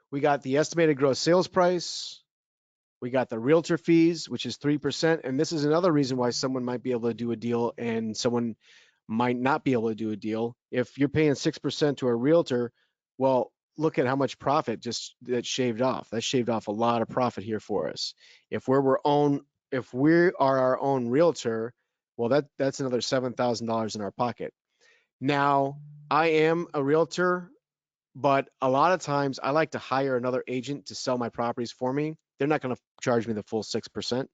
We got the estimated gross sales price. We got the realtor fees, which is 3%. And this is another reason why someone might be able to do a deal and someone might not be able to do a deal. If you're paying 6% to a realtor, well, look at how much profit that shaved off. That shaved off a lot of profit here for us. If we are our own realtor, well, that's another $7,000 in our pocket. Now, I am a realtor, but a lot of times I like to hire another agent to sell my properties for me. They're not going to charge me the full 6%.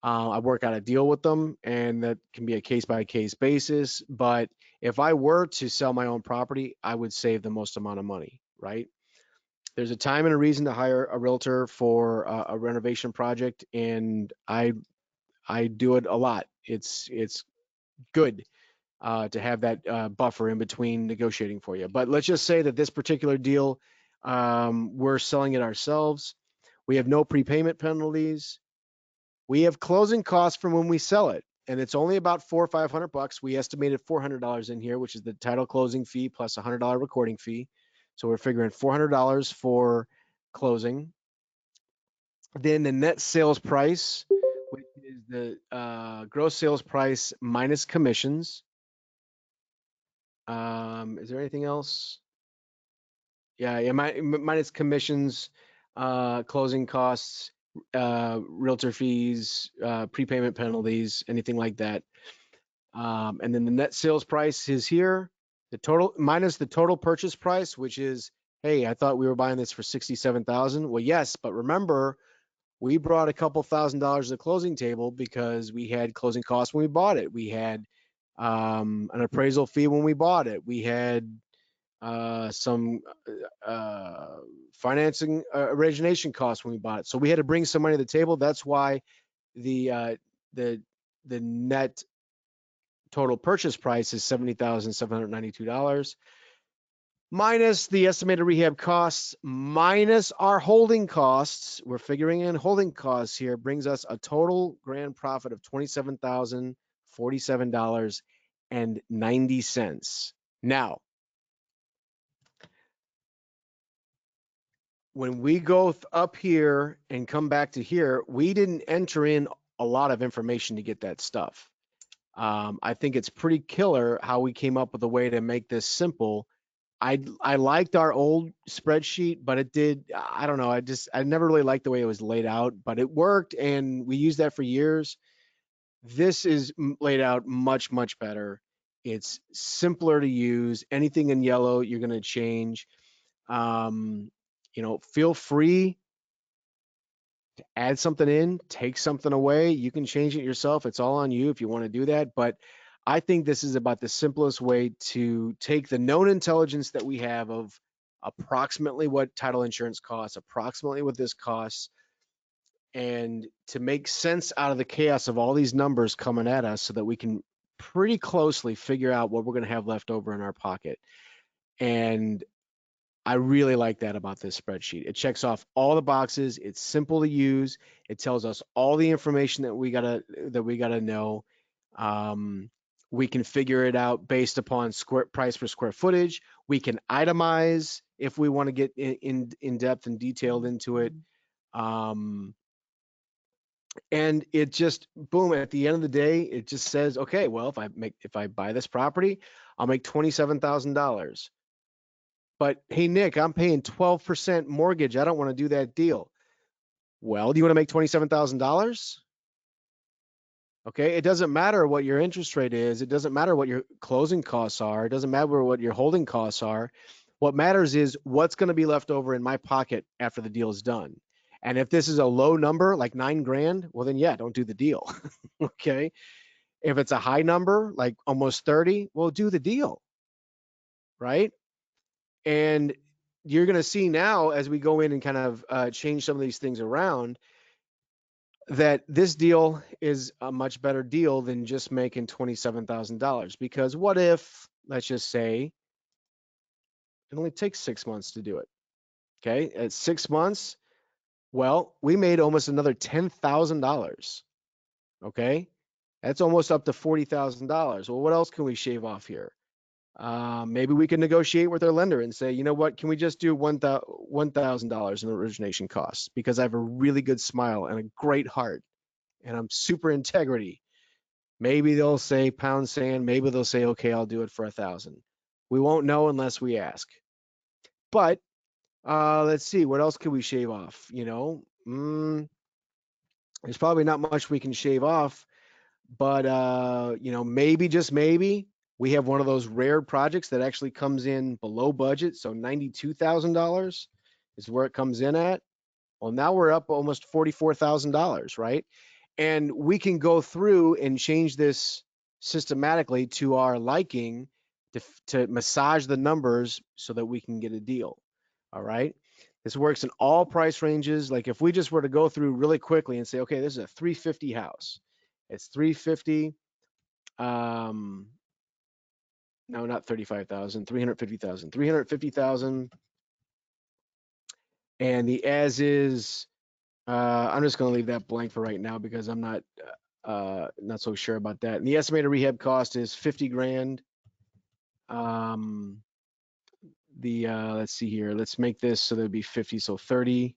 I work out a deal with them, and that can be a case by case basis. But if I were to sell my own property, I would save the most amount of money, right? There's a time and a reason to hire a realtor for a renovation project, and I do it a lot. It's good to have that buffer in between negotiating for you. But let's just say that this particular deal, we're selling it ourselves. We have no prepayment penalties. We have closing costs from when we sell it, and it's only about $400 or $500. We estimated $400 in here, which is the title closing fee plus a $100 recording fee. So we're figuring $400 for closing. Then the net sales price, which is the gross sales price minus commissions. Is there anything else? Yeah, minus commissions, closing costs, realtor fees, prepayment penalties, anything like that. And then the net sales price is here. The total minus the total purchase price, which is, hey, I thought we were buying this for $67,000. Well, yes, but remember, we brought a couple $1,000s to the closing table because we had closing costs when we bought it. We had an appraisal fee when we bought it. We had some financing origination costs when we bought it. So we had to bring some money to the table. That's why the net total purchase price is $70,792 minus the estimated rehab costs minus our holding costs. We're figuring in holding costs here, brings us a total grand profit of $27,047.90. Now, when we go up here and come back to here, we didn't enter in a lot of information to get that stuff. I think it's pretty killer how we came up with a way to make this simple. I liked our old spreadsheet, but it did, I don't know, I never really liked the way it was laid out, but it worked and we used that for years. This is laid out much, much better. It's simpler to use. Anything in yellow, you're going to change. Feel free to add something in, take something away. You can change it yourself. It's all on you if you want to do that. But I think this is about the simplest way to take the known intelligence that we have of approximately what title insurance costs, approximately what this costs, and to make sense out of the chaos of all these numbers coming at us so that we can pretty closely figure out what we're going to have left over in our pocket. And I really like that about this spreadsheet. It checks off all the boxes. It's simple to use. It tells us all the information that we gotta know. We can figure it out based upon price per square footage. We can itemize if we want to get in depth and detailed into it. And it just, boom, at the end of the day, it just says, okay, well, if I buy this property, I'll make $27,000. But hey, Nick, I'm paying 12% mortgage. I don't want to do that deal. Well, do you want to make $27,000? Okay, it doesn't matter what your interest rate is. It doesn't matter what your closing costs are. It doesn't matter what your holding costs are. What matters is what's going to be left over in my pocket after the deal is done. And if this is a low number, like $9,000, well then yeah, don't do the deal. Okay. If it's a high number, like almost 30, well, do the deal. Right. And you're going to see now as we go in and kind of change some of these things around that this deal is a much better deal than just making $27,000. Because what if, let's just say, it only takes 6 months to do it. Okay. At 6 months, well, we made almost another $10,000. Okay. That's almost up to $40,000. Well, what else can we shave off here? Maybe we can negotiate with our lender and say, you know what, can we just do $1,000 in origination costs? Because I have a really good smile and a great heart and I'm super integrity. Maybe they'll say pound sand. Maybe they'll say, okay, I'll do it for 1,000. We won't know unless we ask. But let's see, what else can we shave off? There's probably not much we can shave off, but maybe, just maybe, we have one of those rare projects that actually comes in below budget. So $92,000 is where it comes in at. Well, now we're up almost $44,000, right? And we can go through and change this systematically to our liking to massage the numbers so that we can get a deal. All right. This works in all price ranges. Like if we just were to go through really quickly and say, okay, this is a 350 house. It's 350. No, not 35,000, 350,000, 350,000. And the as is, I'm just going to leave that blank for right now because I'm not so sure about that. And the estimated rehab cost is 50 grand. Let's see here. Let's make this so there'd be 50, so 30.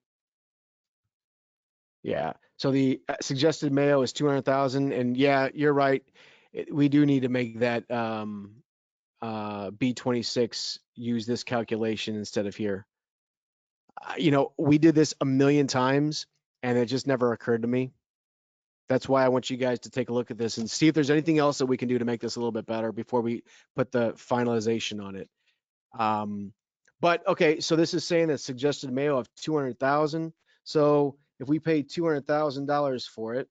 Yeah. So the suggested Mayo is 200,000, and yeah, you're right. We do need to make that B26 use this calculation instead of here. You know, we did this a million times, and it just never occurred to me. That's why I want you guys to take a look at this and see if there's anything else that we can do to make this a little bit better before we put the finalization on it. But okay, so this is saying that suggested Mayo of 200,000. So if we pay $200,000 for it,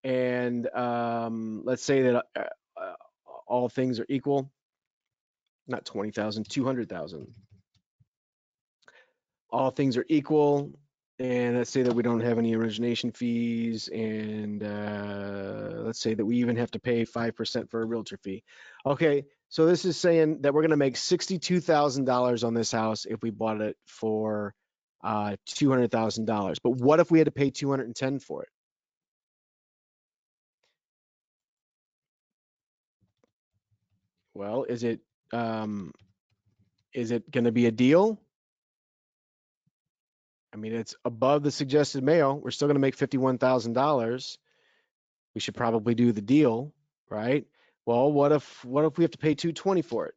and let's say that all things are equal, not 20,000, 200,000. All things are equal, and let's say that we don't have any origination fees, and let's say that we even have to pay 5% for a realtor fee. Okay, so this is saying that we're going to make $62,000 on this house if we bought it for $200,000. But what if we had to pay $210,000 for it? Well, is it going to be a deal? I mean, it's above the suggested Mayo. We're still going to make $51,000. We should probably do the deal, right? Well, what if we have to pay $220,000 for it?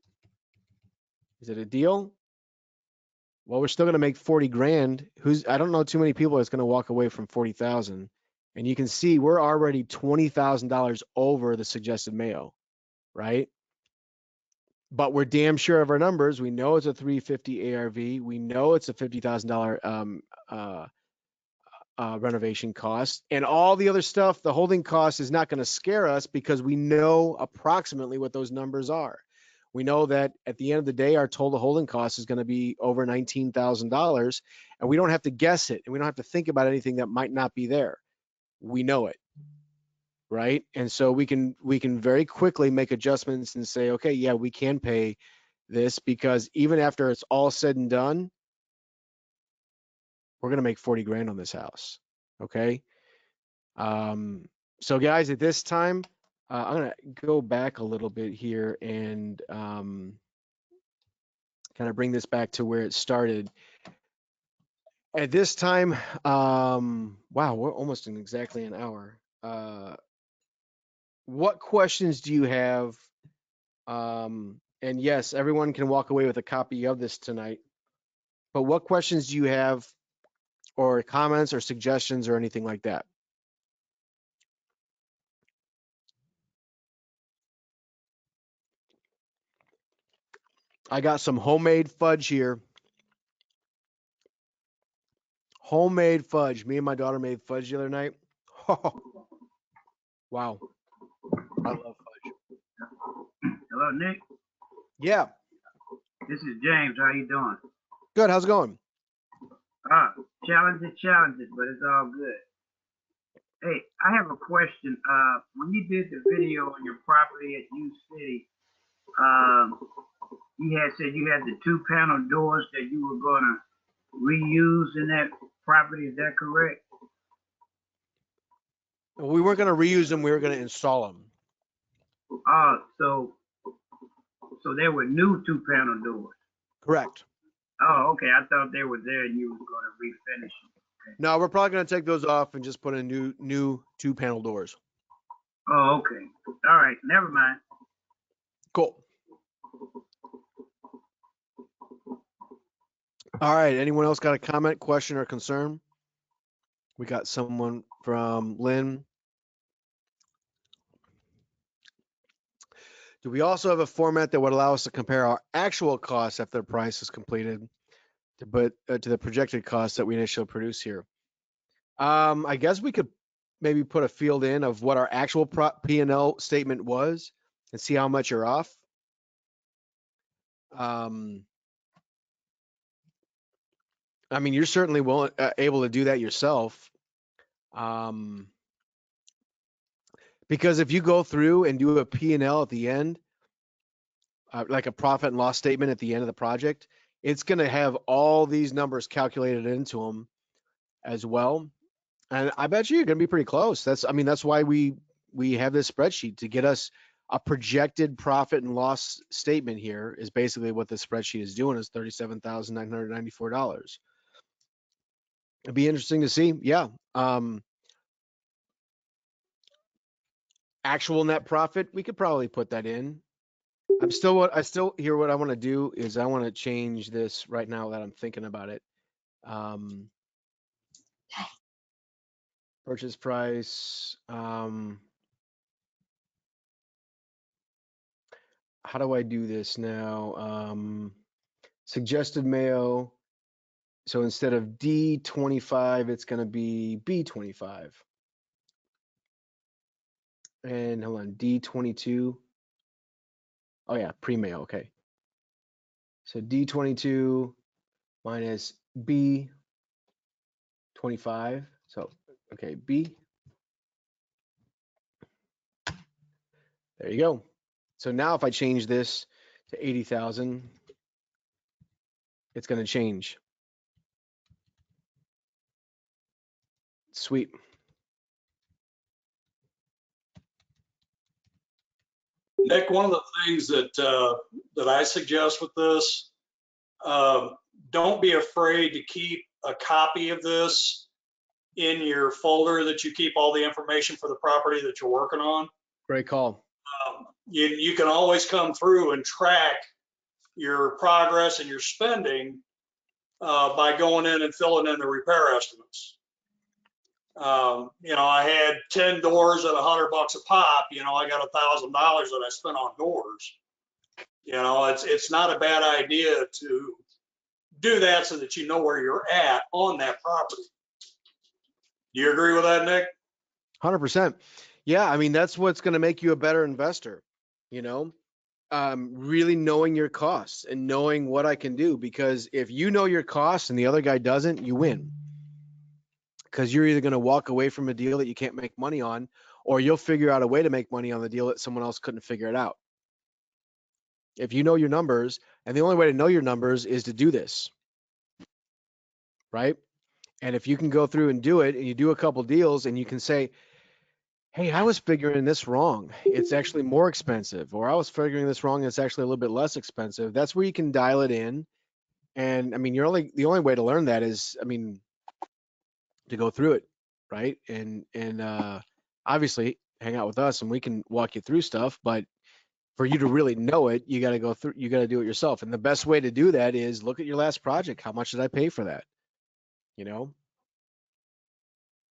Is it a deal? Well, we're still going to make 40 grand. I don't know too many people that's going to walk away from 40,000. And you can see we're already $20,000 over the suggested Mayo, right? But we're damn sure of our numbers. We know it's a 350 ARV. We know it's a $50,000 renovation cost, and all the other stuff. The holding cost is not going to scare us because we know approximately what those numbers are. We know that at the end of the day, our total holding cost is going to be over $19,000, and we don't have to guess it, and we don't have to think about anything that might not be there. We know it, right? And so we can very quickly make adjustments and say, okay, yeah, we can pay this, because even after it's all said and done, we're going to make 40 grand on this house. Okay. So guys, at this time, I'm going to go back a little bit here and kind of bring this back to where it started. At this time, wow, we're almost in exactly an hour. What questions do you have? And yes, everyone can walk away with a copy of this tonight. But what questions do you have, or comments or suggestions or anything like that? I got some homemade fudge here. Homemade fudge. Me and my daughter made fudge the other night. Wow. I love fudge. Hello, Nick. Yeah. This is James. How you doing? Good. How's it going? Challenges, but it's all good. Hey, I have a question. When you did the video on your property at U City, you had said you had the 2-panel doors that you were gonna reuse in that property. Is that correct? We weren't going to reuse them. We were going to install them. So they were new 2-panel doors. Correct. Oh, okay. I thought they were there and you were gonna refinish them. Okay. No, we're probably going to take those off and just put in new 2-panel doors. Oh, okay. All right. Never mind. Cool. All right. Anyone else got a comment, question, or concern? We got someone from Lynn. Do we also have a format that would allow us to compare our actual costs after the price is completed to the projected costs that we initially produce here? I guess we could maybe put a field in of what our actual P&L statement was and see how much you're off. I mean, you're certainly able to do that yourself. Because if you go through and do a P&L at the end, like a profit and loss statement at the end of the project, it's going to have all these numbers calculated into them as well. And I bet you're going to be pretty close. That's why we have this spreadsheet to get us a projected profit and loss statement. Here is basically what the spreadsheet is doing, is $37,994. It'd be interesting to see. Yeah. Actual net profit, we could probably put that in. I still hear what I want to do is I want to change this right now that I'm thinking about it. Purchase price. How do I do this now? Suggested Mayo. So instead of D25, it's going to be B25. And hold on, D22. Oh yeah, pre-Mayo, okay. So D22 minus B25. So, okay, B. There you go. So now if I change this to 80,000, it's going to change. Sweet. Nick, one of the things that I suggest with this, don't be afraid to keep a copy of this in your folder that you keep all the information for the property that you're working on. Great call. You can always come through and track your progress and your spending by going in and filling in the repair estimates. I had 10 doors at $100 a pop. I got $1,000 that I spent on doors. It's not a bad idea to do that so that you know where you're at on that property. Do you agree with that, Nick? 100%. Yeah, I mean, that's what's going to make you a better investor, really knowing your costs and knowing what I can do. Because if you know your costs and the other guy doesn't, you win. Because you're either going to walk away from a deal that you can't make money on, or you'll figure out a way to make money on the deal that someone else couldn't figure it out. If you know your numbers, and the only way to know your numbers is to do this, right? And if you can go through and do it, and you do a couple deals, and you can say, hey, I was figuring this wrong. It's actually more expensive. Or I was figuring this wrong. It's actually a little bit less expensive. That's where you can dial it in. And I mean, the only way to learn that is, to go through it, right? And obviously hang out with us and we can walk you through stuff. But for you to really know it, you got to go through, you got to do it yourself. And the best way to do that is look at your last project. How much did I pay for that? Well,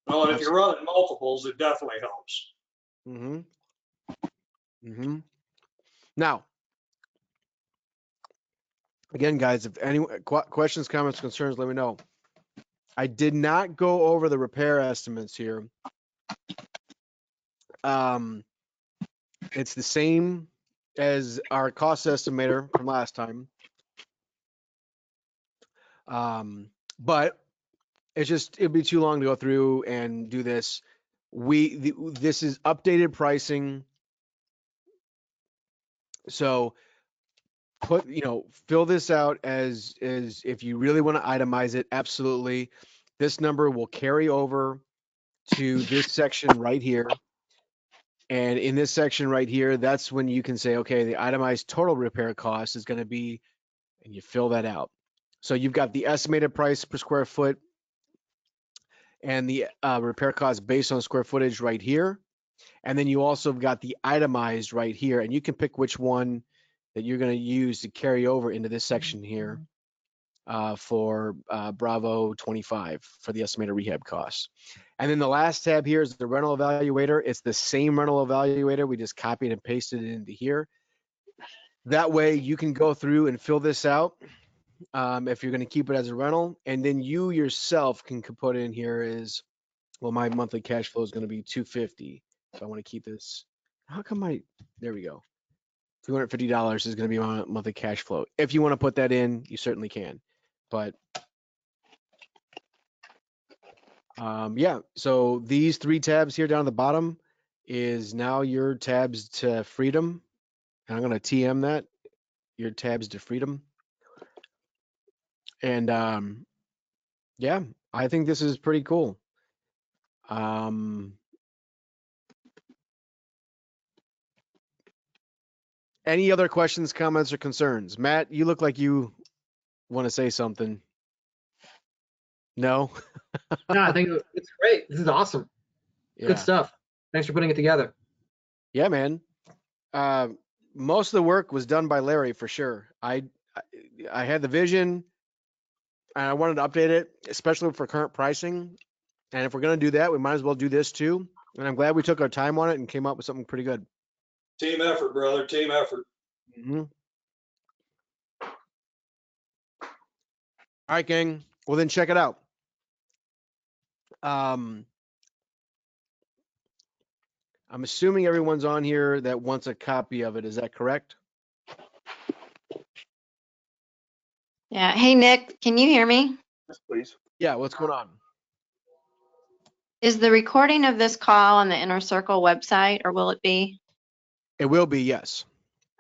and if you're running multiples, it definitely helps. Now, again, guys, if any questions, comments, concerns, let me know. I did not go over the repair estimates here. It's the same as our cost estimator from last time. But it'd be too long to go through and do this. This is updated pricing. So fill this out as if you really want to itemize it, absolutely. This number will carry over to this section right here. And in this section right here, that's when you can say, okay, the itemized total repair cost is going to be, and you fill that out. So you've got the estimated price per square foot and the repair cost based on square footage right here. And then you also got the itemized right here, and you can pick which one that you're going to use to carry over into this section here for Bravo 25 for the estimated rehab costs. And then the last tab here is the rental evaluator. It's the same rental evaluator. We just copied and pasted it into here. That way you can go through and fill this out if you're going to keep it as a rental. And then you yourself can put in here is Well, my monthly cash flow is going to be 250. So I want to keep this. How come there we go. $250 is going to be my monthly cash flow. If you want to put that in, you certainly can. But yeah, so these 3 tabs here down at the bottom is now your tabs to freedom. And I'm going to TM that, your tabs to freedom. And yeah, I think this is pretty cool. Any other questions, comments, or concerns? Matt, you look like you want to say something. No? No, I think it's great. This is awesome. Yeah. Good stuff. Thanks for putting it together. Yeah, man. Most of the work was done by Larry for sure. I had the vision and I wanted to update it, especially for current pricing. And if we're going to do that, we might as well do this too. And I'm glad we took our time on it and came up with something pretty good. Team effort, brother. Team effort. Mm-hmm. All right, gang. Well, then check it out. I'm assuming everyone's on here that wants a copy of it. Is that correct? Yeah. Hey, Nick, can you hear me? Yes, please. Yeah. What's going on? Is the recording of this call on the Inner Circle website, or will it be? It will be, yes.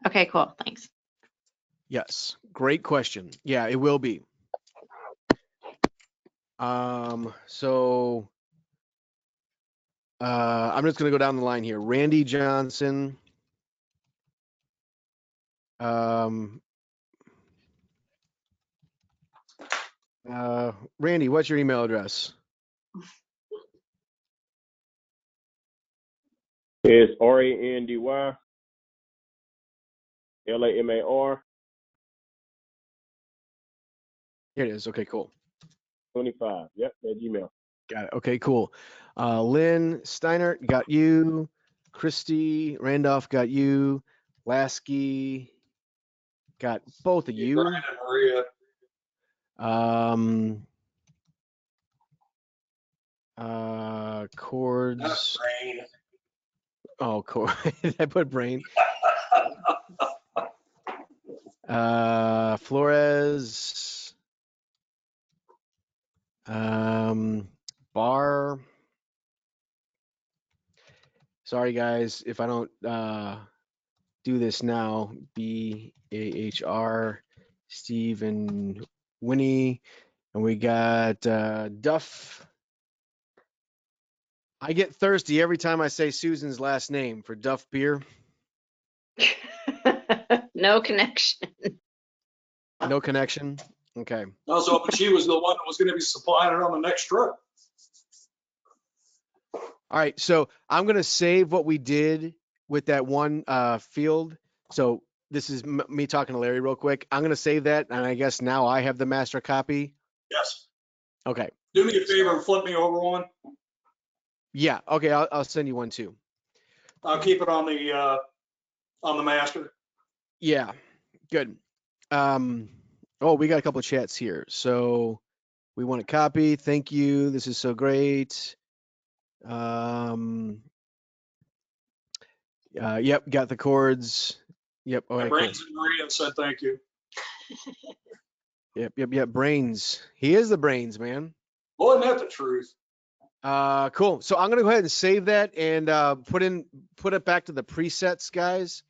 Okay, cool. Thanks. Yes. Great question. Yeah, it will be. So I'm just going to go down the line here. Randy Johnson. Randy, what's your email address? It's RANDYLAMAR Here it is. Okay, cool. 25. Yep, that Gmail. Got it. Okay, cool. Lynn Steiner, got you. Christy Randolph, got you. Lasky, got both of you. Brian and Maria. Chords. Not Brain. Oh, I put brain. Flores. Bar. Sorry guys, if I don't do this now. BAHR, Steve and Winnie, and we got Duff. I get thirsty every time I say Susan's last name for Duff Beer. No connection. No connection. Okay. I was hoping she was the one that was going to be supplying it on the next trip. All right, so I'm gonna save what we did with that one field. So this is me talking to Larry real quick. I'm gonna save that, and I guess now I have the master copy. Yes. Okay. Do me a favor and flip me over one. Yeah. Okay. I'll send you one too. I'll keep it on the master. Yeah. Good. Oh, we got a couple of chats here. So we want a copy. Thank you. This is so great. Yep. Got the chords. Yep. All My right. brains Cool. and Maria said thank you. Yep. Brains. He is the brains, man. Boy, isn't that the truth? Cool. So I'm gonna go ahead and save that and put it back to the presets, guys.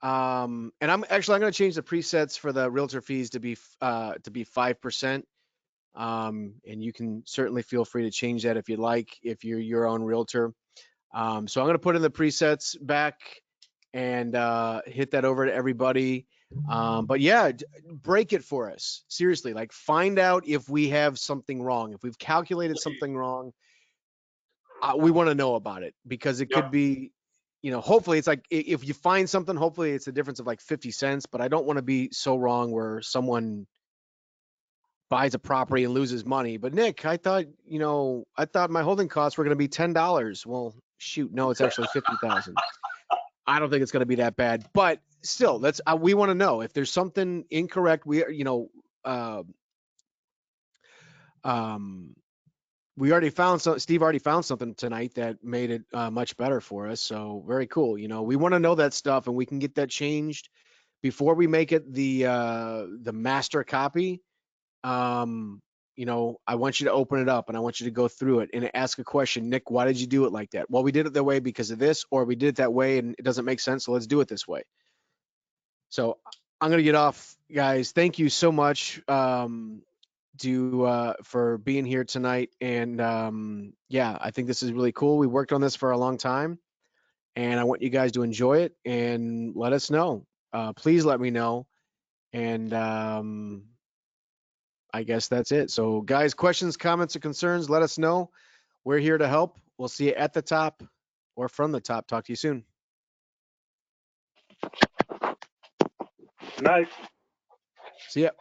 And I'm gonna change the presets for the realtor fees to be 5%. And you can certainly feel free to change that if you'd like, if you're your own realtor. So I'm gonna put in the presets back and hit that over to everybody. But yeah, break it for us. Seriously, like find out if we have something wrong. If we've calculated something wrong, we want to know about it because it could be, hopefully it's like if you find something, hopefully it's a difference of like 50 cents, but I don't want to be so wrong where someone buys a property and loses money. But Nick, I thought my holding costs were going to be $10. Well, shoot, no, it's actually 50,000. I don't think it's going to be that bad, but still, we want to know if there's something incorrect. we already found Steve already found something tonight that made it much better for us. So very cool. You know, we want to know that stuff, and we can get that changed before we make it the master copy. You know, I want you to open it up and I want you to go through it and ask a question. Nick, why did you do it like that? Well, we did it that way because of this, or we did it that way and it doesn't make sense. So let's do it this way. So I'm going to get off, guys. Thank you so much for being here tonight. And yeah, I think this is really cool. We worked on this for a long time and I want you guys to enjoy it and let us know. Please let me know. And I guess that's it. So guys, questions, comments, or concerns, let us know. We're here to help. We'll see you at the top or from the top. Talk to you soon. Good night. See ya.